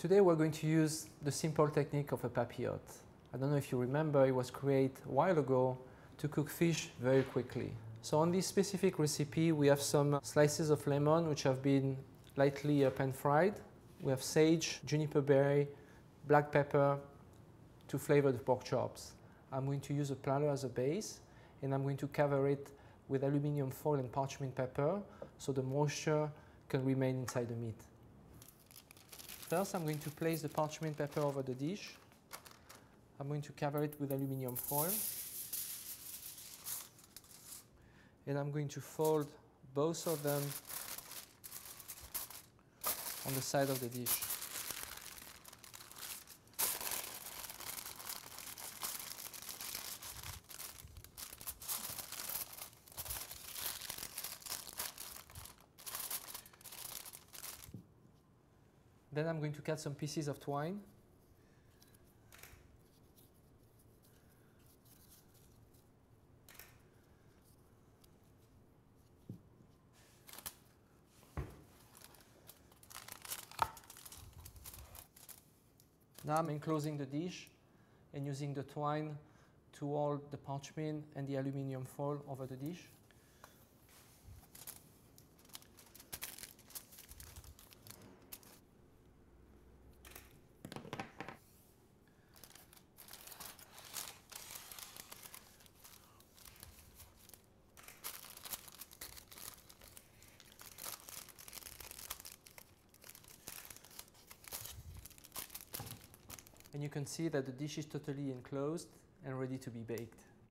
Today we're going to use the simple technique of a papillote. I don't know if you remember, it was created a while ago to cook fish very quickly. So on this specific recipe we have some slices of lemon which have been lightly pan-fried. We have sage, juniper berry, black pepper to flavor the pork chops. I'm going to use a platter as a base and I'm going to cover it with aluminium foil and parchment paper so the moisture can remain inside the meat. First, I'm going to place the parchment paper over the dish. I'm going to cover it with aluminium foil. And I'm going to fold both of them on the side of the dish. Then I'm going to cut some pieces of twine. Now I'm enclosing the dish and using the twine to hold the parchment and the aluminium foil over the dish. And you can see that the dish is totally enclosed and ready to be baked.